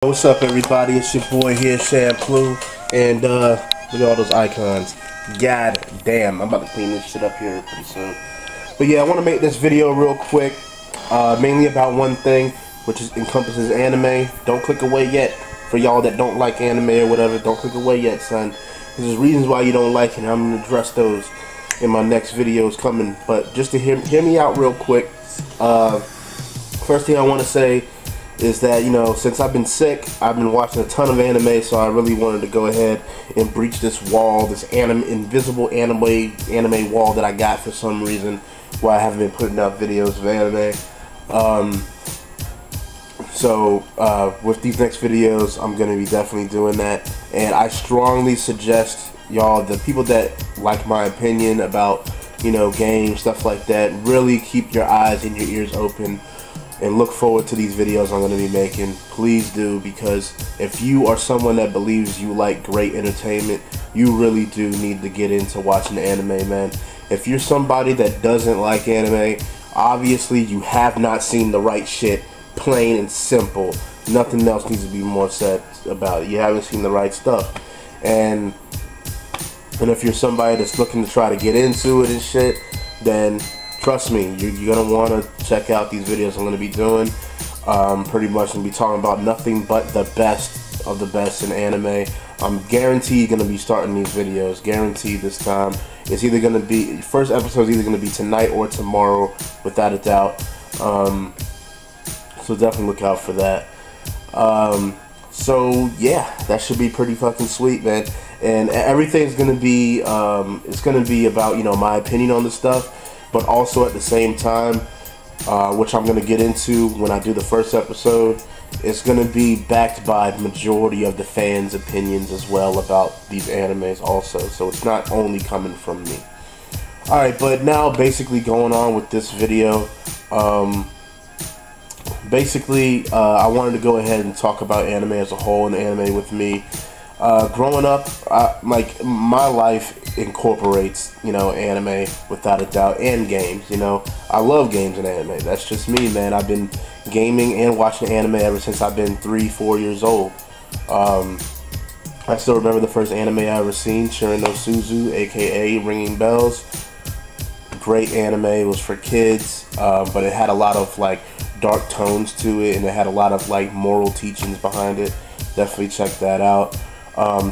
What's up, everybody? It's your boy here, DubCenTruL, and look at all those icons. God damn, I'm about to clean this shit up here pretty soon. But yeah, I want to make this video real quick, mainly about one thing, which encompasses anime. Don't click away yet. For y'all that don't like anime or whatever, don't click away yet, son. There's reasons why you don't like it, and I'm gonna address those in my next videos coming. But just to hear me out real quick. First thing I want to say is that, you know, since I've been sick, I've been watching a ton of anime, so I really wanted to go ahead and breach this wall, this invisible anime wall that I got for some reason, why I haven't been putting out videos of anime. With these next videos, I'm going to be definitely doing that, and I strongly suggest y'all, the people that like my opinion about, you know, games, stuff like that, really keep your eyes and your ears open and look forward to these videos I'm going to be making. Please do, because if you are someone that believes you like great entertainment, you really do need to get into watching anime, man. If you're somebody that doesn't like anime, obviously you have not seen the right shit, plain and simple. Nothing else needs to be more said about it. You haven't seen the right stuff. And if you're somebody that's looking to try to get into it and shit, then trust me, you're going to want to check out these videos I'm going to be doing. Pretty much going to be talking about nothing but the best of the best in anime. I'm guaranteed going to be starting these videos. Guaranteed this time. It's either going to be, first episode is either going to be tonight or tomorrow, without a doubt. So definitely look out for that. So yeah, that should be pretty fucking sweet, man. And everything's going to be, it's going to be about, you know, my opinion on the stuff, but also at the same time, which I'm going to get into when I do the first episode, it's going to be backed by the majority of the fans' opinions as well about these animes also. So it's not only coming from me. Alright, but now basically going on with this video, I wanted to go ahead and talk about anime as a whole and anime with me. Growing up, like, my life incorporates, you know, anime without a doubt, and games. You know, I love games and anime. That's just me, man. I've been gaming and watching anime ever since I've been 3-4 years old. I still remember the first anime I ever seen, Shirin no Suzu, aka Ringing Bells. Great anime. It was for kids, but it had a lot of like dark tones to it, and it had a lot of like moral teachings behind it. Definitely check that out.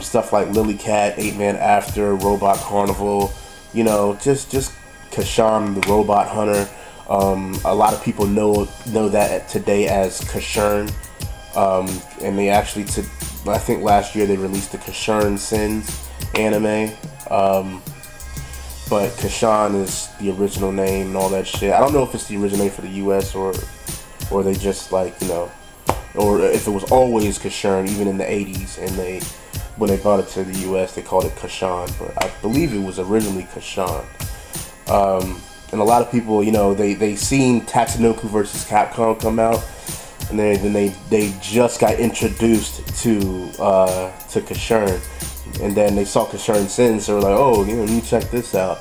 Stuff like Lily Cat, 8-Man After, Robot Carnival, you know, just Kashan the Robot Hunter. A lot of people know that today as Kashan, and they actually, I think last year they released the Kashan Sins anime, but Kashan is the original name and all that shit. I don't know if it's the original name for the US or they just, like, you know, or if it was always Kashan even in the 80s, and when they brought it to the US, they called it Kashan, but I believe it was originally Kashan. And a lot of people, you know, they seen Tatsunoko vs. Capcom come out, and then they just got introduced to Kashan, and then they saw Kashan Sins, so they were like, oh, you know, let me check this out.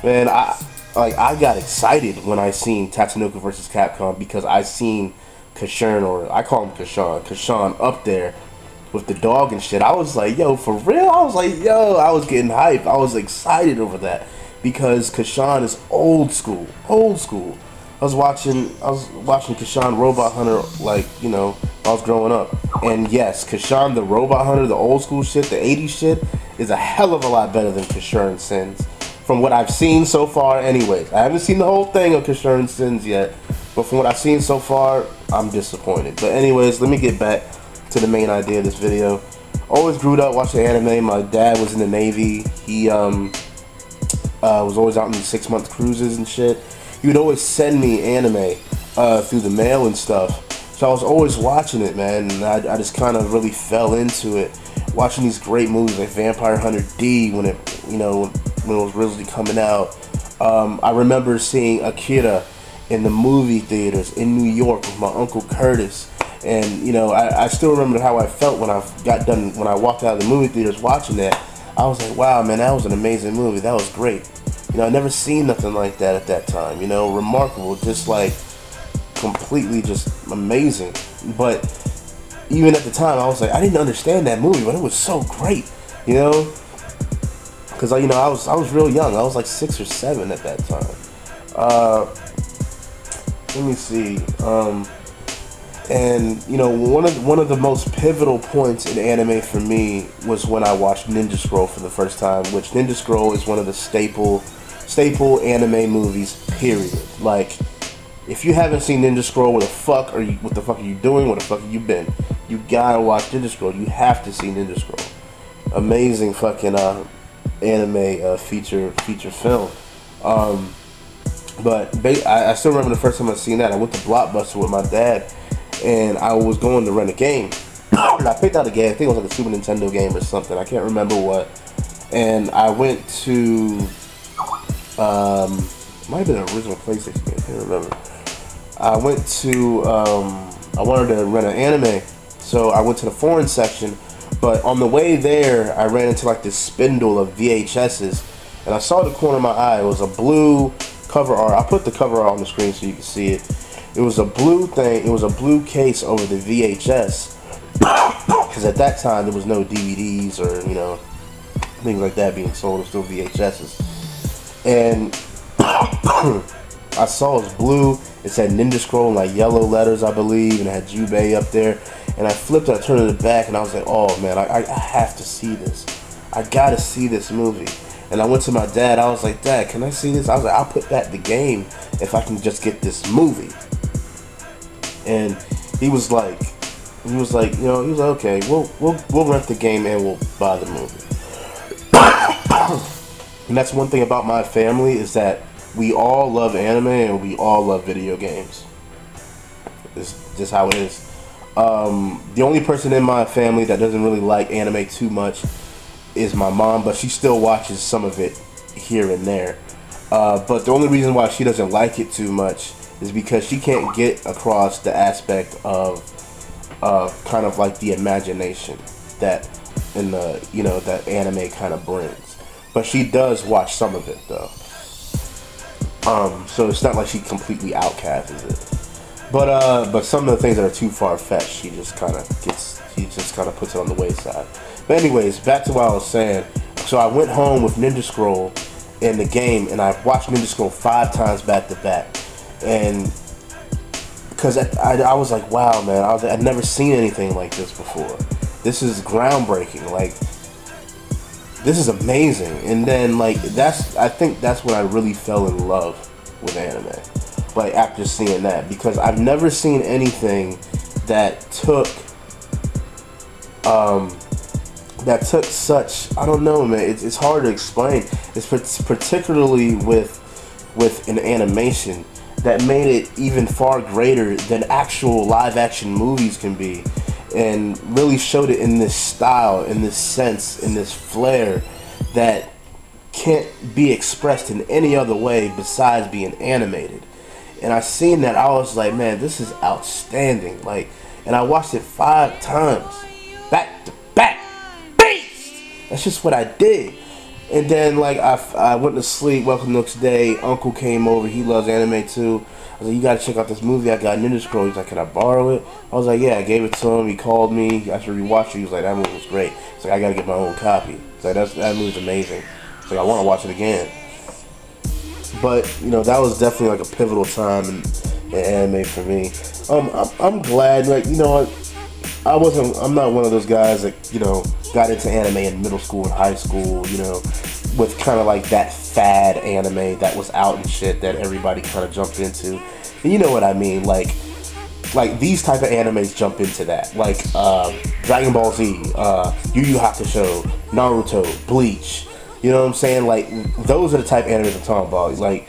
Man, I got excited when I seen Tatsunoko vs. Capcom, because I seen Kashan, or I call him Kashan up there with the dog and shit. I was like, yo, for real? I was like, yo, I was getting hyped. I was excited over that, because Kashan is old school. I was watching Kashan Robot Hunter, like, you know, I was growing up. And yes, Kashan the Robot Hunter, the old school shit, the 80s shit, is a hell of a lot better than Kashan Sins, from what I've seen so far anyways. I haven't seen the whole thing of Kashan Sins yet, but from what I've seen so far, I'm disappointed. But anyways, let me get back to the main idea of this video. Always grew up watching anime. My dad was in the Navy. He was always out in 6-month cruises and shit. He would always send me anime through the mail and stuff. So I was always watching it, man, and I just kind of really fell into it. Watching these great movies like Vampire Hunter D when it was originally coming out. I remember seeing Akira in the movie theaters in New York with my Uncle Curtis. And, you know, I still remember how I felt when I walked out of the movie theaters watching that. I was like, wow, man, that was an amazing movie. That was great. You know, I never seen nothing like that at that time. You know, remarkable, just like completely just amazing. But even at the time, I was like, I didn't understand that movie, but it was so great, you know? Because, you know, I was real young. I was like 6 or 7 at that time. Let me see. And, you know, one of the most pivotal points in anime for me was when I watched Ninja Scroll for the first time, which Ninja Scroll is one of the staple anime movies, period. Like, if you haven't seen Ninja Scroll, what the fuck are you doing? What the fuck have you been? You gotta watch Ninja Scroll. You have to see Ninja Scroll. Amazing fucking anime feature film. But I still remember the first time I seen that. I went to Blockbuster with my dad, and I was going to rent a game. And I picked out a game. I think it was like a Super Nintendo game or something. I can't remember what. And I went to might have been an original PlayStation game. I can't remember. I went to I wanted to rent an anime, so I went to the foreign section. But on the way there, I ran into like this spindle of VHSs, and I saw the corner of my eye. It was a blue cover art. I put the cover art on the screen so you can see it. It was a blue thing. It was a blue case over the VHS, because at that time there was no DVDs or, you know, things like that being sold. It was still VHSs, and I saw it was blue. It said Ninja Scroll in like yellow letters, I believe, and it had Jubei up there. And I flipped it, I turned it back, and I was like, oh man, I have to see this. I gotta see this movie. And I went to my dad, I was like, Dad, can I see this? I was like, I'll put back the game if I can just get this movie. And he was like, you know, he was like, okay, we'll rent the game and we'll buy the movie. And that's one thing about my family, is that we all love anime and we all love video games. It's just how it is. The only person in my family that doesn't really like anime too much is my mom, but she still watches some of it here and there. But the only reason why she doesn't like it too much is because she can't get across the aspect of kind of like the imagination that in the, you know, that anime kind of brings. But she does watch some of it though. So it's not like she completely outcasts it. But some of the things that are too far-fetched, she just kind of puts it on the wayside. But anyways, back to what I was saying. So I went home with Ninja Scroll in the game, and I watched Ninja Scroll 5 times back to back. And because I was like, wow, man, I'd never seen anything like this before. This is groundbreaking. Like, this is amazing. And then, like, I think that's when I really fell in love with anime. Like, after seeing that, because I've never seen anything that took such, I don't know, man, it's hard to explain. It's particularly with an animation that made it even far greater than actual live action movies can be, and really showed it in this style, in this sense, in this flair that can't be expressed in any other way besides being animated. And I seen that, I was like, man, this is outstanding. Like, and I watched it 5 times, back to back. Beast! That's just what I did. And then, like, I went to sleep, woke up the next day, Uncle came over, he loves anime too. I was like, you gotta check out this movie, I got Ninja Scroll. He's like, can I borrow it? I was like, yeah, I gave it to him, he called me, after we watched it, he was like, that movie was great. He's like, I gotta get my own copy. He's like, that movie's amazing. He's like, I wanna watch it again. But, you know, that was definitely like a pivotal time in anime for me. I'm glad, like, you know, I'm not one of those guys that, you know, got into anime in middle school and high school, you know, with kind of like that fad anime that was out and shit that everybody kind of jumped into. And you know what I mean, like these type of animes jump into that, like Dragon Ball Z, Yu Yu Hakusho, Naruto, Bleach. You know what I'm saying? Like, those are the type of animes I'm talking about. Like,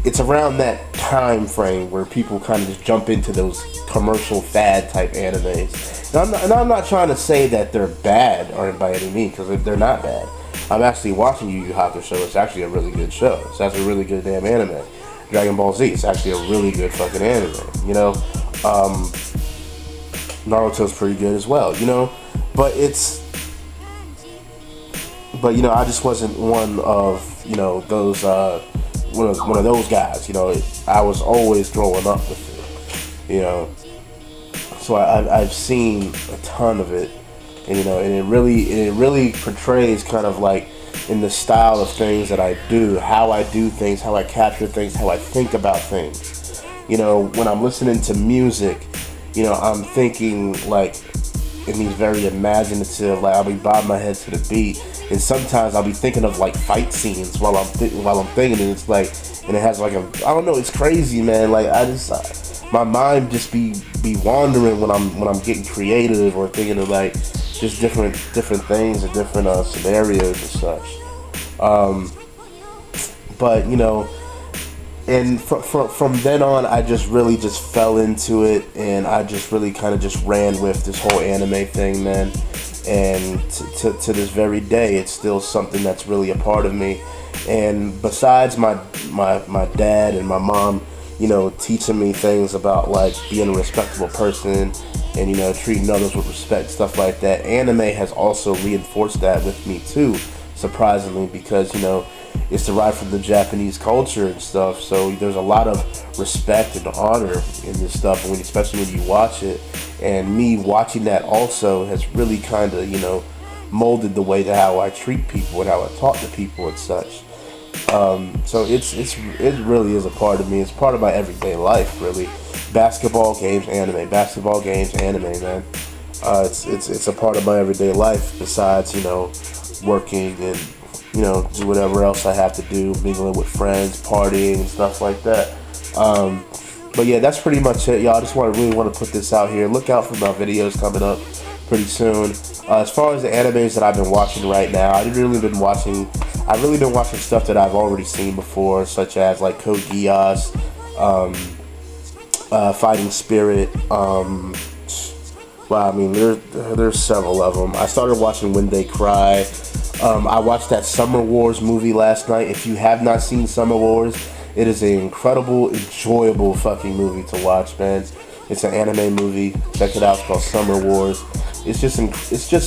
it's around that time frame where people kind of just jump into those commercial fad type animes. And I'm not trying to say that they're bad or by any means, because they're not bad. I'm actually watching Yu Yu Hakusho. It's actually a really good show. It's actually a really good damn anime. Dragon Ball Z, it's actually a really good fucking anime. You know, Naruto's pretty good as well. You know, but you know, I just wasn't one of, you know, those one of those guys. You know, I was always growing up with it. You know, So I've seen a ton of it, and you know, and it really portrays kind of like in the style of things that I do, how I do things, how I capture things, how I think about things. You know, when I'm listening to music, you know, I'm thinking like in these very imaginative, like I'll be bobbing my head to the beat, and sometimes I'll be thinking of like fight scenes while I'm thinking, and it's like, and it has like I don't know, it's crazy, man. Like my mind just be wandering when I'm getting creative or thinking of like just different things and different scenarios and such. But you know, and from then on, I just really just fell into it, and I just really kind of just ran with this whole anime thing, man. And to this very day, it's still something that's really a part of me. And besides my dad and my mom, you know, teaching me things about like being a respectable person and, you know, treating others with respect, stuff like that, anime has also reinforced that with me too, surprisingly, because, you know, it's derived from the Japanese culture and stuff, so there's a lot of respect and honor in this stuff, especially when you watch it. And me watching that also has really kind of, you know, molded the way that how I treat people and how I talk to people and such. So it really is a part of me. It's part of my everyday life, really. Basketball games, anime. Basketball games, anime, man. It's a part of my everyday life. Besides, you know, working and, you know, do whatever else I have to do, mingling with friends, partying and stuff like that. But yeah, that's pretty much it, y'all. I just really want to put this out here. Look out for my videos coming up pretty soon. As far as the animes that I've been watching right now, I've really been watching stuff that I've already seen before, such as like Code Geass, Fighting Spirit. Well, I mean, there's several of them. I started watching When They Cry. I watched that Summer Wars movie last night. If you have not seen Summer Wars, it is an incredible, enjoyable fucking movie to watch, man. It's an anime movie. Check it out. It's called Summer Wars. It's just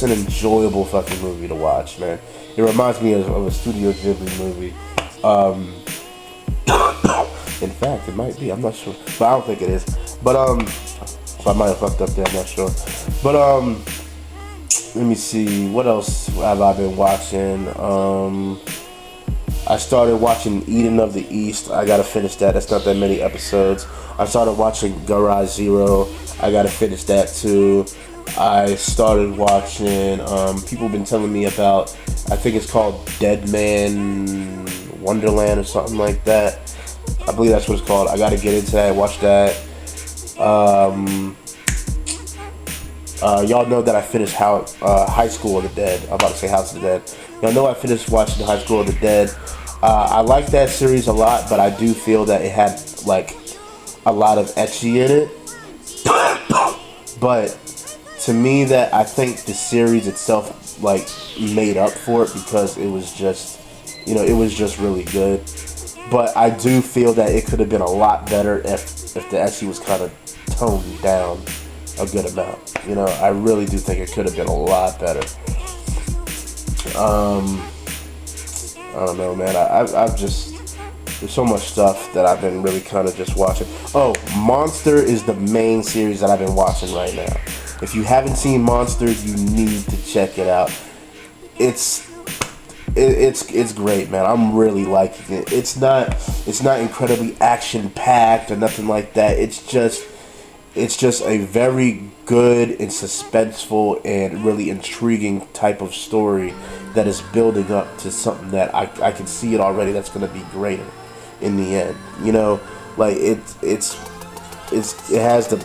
an enjoyable fucking movie to watch, man. It reminds me of a Studio Ghibli movie. In fact, it might be. I'm not sure, but I don't think it is. But so I might have fucked up there. I'm not sure. But let me see. What else have I been watching? I started watching Eden of the East. I gotta finish that. That's not that many episodes. I started watching Garage Zero. I gotta finish that too. I started watching, people have been telling me about, I think it's called Dead Man Wonderland or something like that. I believe that's what it's called. I gotta get into that, watch that. Y'all know that I finished High School of the Dead. I'm about to say House of the Dead. Y'all know I finished watching High School of the Dead. I like that series a lot, but I do feel that it had like a lot of ecchi in it. But to me, that I think the series itself like made up for it, because it was just, you know, it was just really good. But I do feel that it could have been a lot better if the ecchi was kind of toned down a good amount. You know, I really do think it could have been a lot better. I don't know, man. I've just, there's so much stuff that I've been really kind of just watching. Oh, Monster is the main series that I've been watching right now. If you haven't seen Monster, you need to check it out. It's great, man. I'm really liking it. It's not incredibly action packed or nothing like that. It's just a very good and suspenseful and really intriguing type of story that is building up to something that I can see it already that's going to be greater in the end. You know, like it has the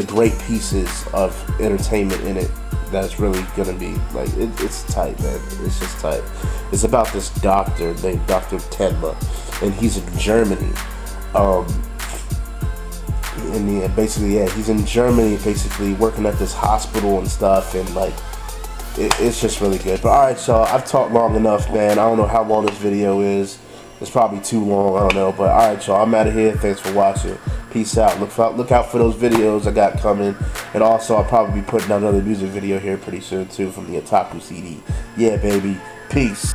great pieces of entertainment in it that's really going to be like, it's tight, man. It's just tight. It's about this doctor named Dr. Tenma, and he's in Germany. And basically, yeah, he's in Germany, basically working at this hospital and stuff, and like, it's just really good. But alright, y'all, I've talked long enough, man. I don't know how long this video is. It's probably too long, I don't know. But alright, y'all, I'm out of here. Thanks for watching. Peace out. Look out for those videos I got coming. And also, I'll probably be putting out another music video here pretty soon, too, from the Otaku CD. Yeah, baby. Peace.